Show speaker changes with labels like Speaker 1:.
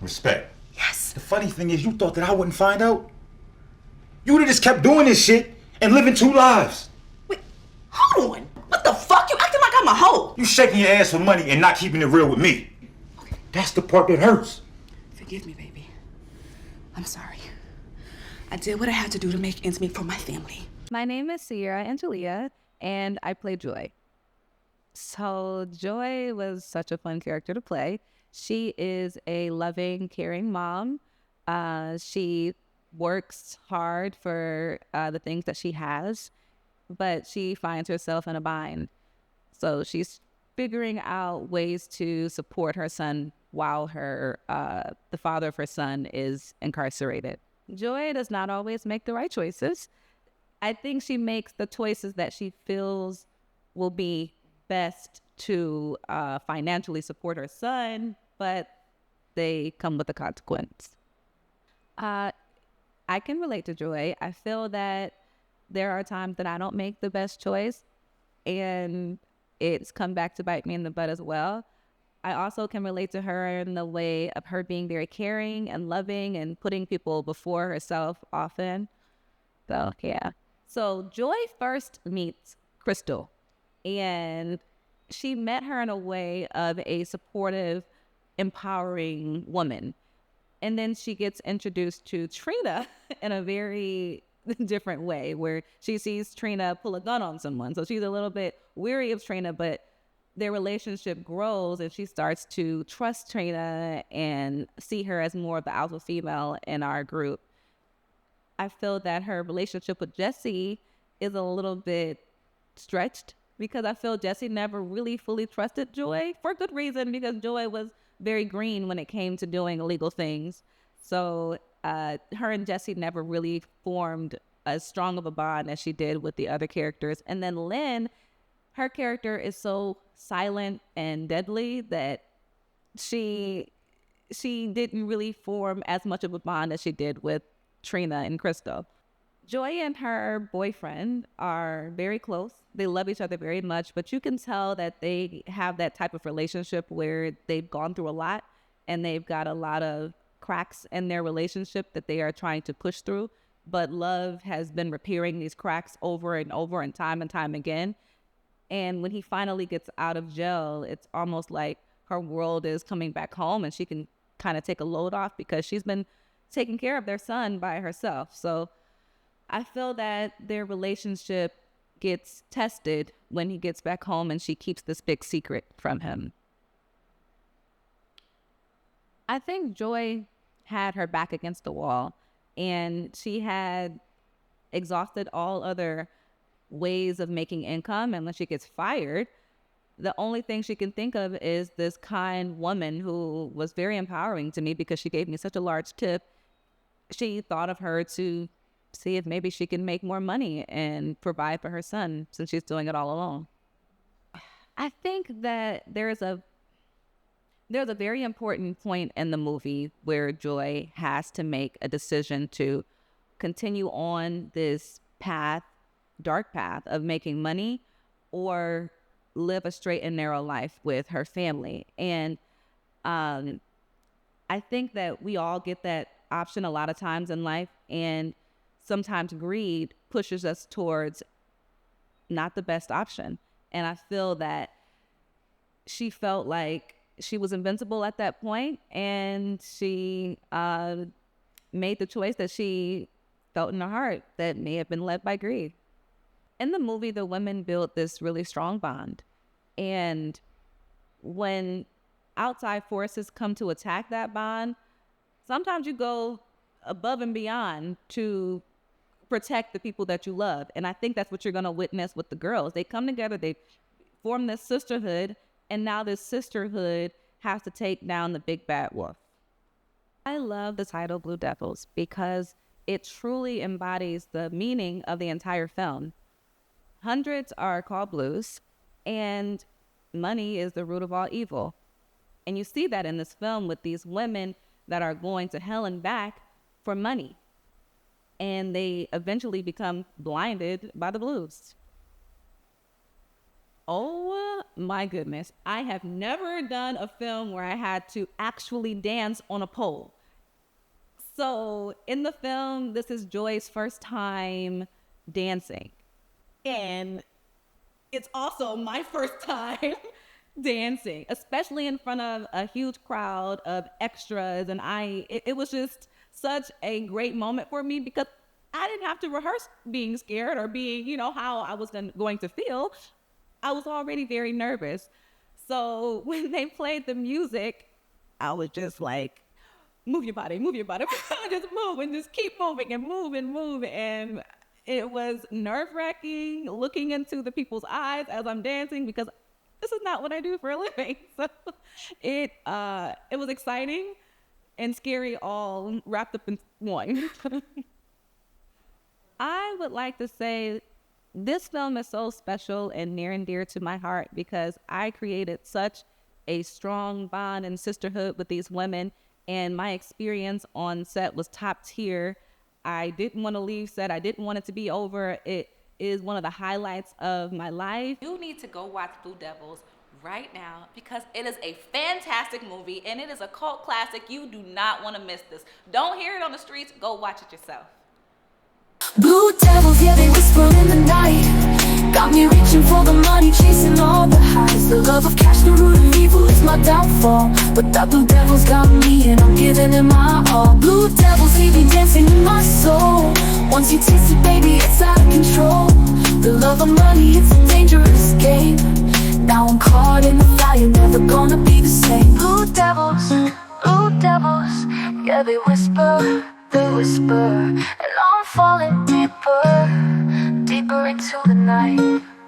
Speaker 1: Respect.
Speaker 2: Yes.
Speaker 1: The funny thing is, you thought that I wouldn't find out? You would've just kept doing this shit and living two lives.
Speaker 2: Wait, hold on. What the fuck? You acting like I'm a hoe.
Speaker 1: You shaking your ass for money and not keeping it real with me.
Speaker 2: Okay.
Speaker 1: That's the part that hurts.
Speaker 2: Forgive me, baby. I'm sorry. I did what I had to do to make ends meet for my family.
Speaker 3: My name is Ciera Angelia, and I play Joy. So Joy was such a fun character to play. She is a loving, caring mom. She works hard for the things that she has, but she finds herself in a bind. So she's figuring out ways to support her son while the father of her son is incarcerated. Joy does not always make the right choices. I think she makes the choices that she feels will be best to financially support her son, but they come with a consequence. I can relate to Joy. I feel that there are times that I don't make the best choice, and it's come back to bite me in the butt as well. I also can relate to her in the way of her being very caring and loving and putting people before herself often. So, yeah. So Joy first meets Crystal, and she met her in a way of a supportive, empowering woman. And then she gets introduced to Trina in a very different way, where she sees Trina pull a gun on someone. So she's a little bit weary of Trina, but their relationship grows and she starts to trust Trina and see her as more of the alpha female in our group. I feel that her relationship with Jesse is a little bit stretched because I feel Jesse never really fully trusted Joy, for good reason, because Joy was very green when it came to doing illegal things. So her and Jesse never really formed as strong of a bond as she did with the other characters. And then Lynn, her character is so silent and deadly that she didn't really form as much of a bond as she did with Trina and Crystal. Joy and her boyfriend are very close. They love each other very much, but you can tell that they have that type of relationship where they've gone through a lot and they've got a lot of cracks in their relationship that they are trying to push through. But love has been repairing these cracks over and over and time again. And when he finally gets out of jail, it's almost like her world is coming back home and she can kind of take a load off because she's been taking care of their son by herself. So I feel that their relationship gets tested when he gets back home and she keeps this big secret from him. I think Joy had her back against the wall and she had exhausted all other ways of making income. And when she gets fired, the only thing she can think of is this kind woman who was very empowering to me because she gave me such a large tip. She thought of her to see if maybe she can make more money and provide for her son since she's doing it all alone. I think that there's a very important point in the movie where Joy has to make a decision to continue on this dark path of making money or live a straight and narrow life with her family. And I think that we all get that option a lot of times in life, and sometimes greed pushes us towards not the best option. And I feel that she felt like she was invincible at that point, and she made the choice that she felt in her heart that may have been led by greed. In the movie, the women built this really strong bond. And when outside forces come to attack that bond, sometimes you go above and beyond to protect the people that you love. And I think that's what you're going to witness with the girls. They come together, they form this sisterhood, and now this sisterhood has to take down the big bad wolf. I love the title Blue Devils because it truly embodies the meaning of the entire film. Hundreds are called blues, and money is the root of all evil. And you see that in this film with these women that are going to hell and back for money. And they eventually become blinded by the blues. Oh my goodness. I have never done a film where I had to actually dance on a pole. So in the film, this is Joy's first time dancing. And it's also my first time dancing, especially in front of a huge crowd of extras. And it was just such a great moment for me because I didn't have to rehearse being scared or being, how I was going to feel. I was already very nervous. So when they played the music, I was just like, move your body, just move and just keep moving and move and move. And it was nerve-wracking looking into the people's eyes as I'm dancing because this is not what I do for a living. So it was exciting and scary all wrapped up in one. I would like to say this film is so special and near and dear to my heart because I created such a strong bond and sisterhood with these women, and my experience on set was top tier. I didn't want to leave set. I didn't want it to be over. It is one of the highlights of my life.
Speaker 2: You need to go watch Blue Devils right now because it is a fantastic movie and it is a cult classic. You do not want to miss this. Don't hear it on the streets. Go watch it yourself.
Speaker 4: Blue devils, yeah, they whisper in the night. Got me reaching for the money, chasing all the highs. The love of cash, the root of evil is my downfall. But that blue devil's got me and I'm giving it my all. Blue devils, they be dancing in my soul. Once you taste it, baby, it's out of control. The love of money, it's a dangerous game.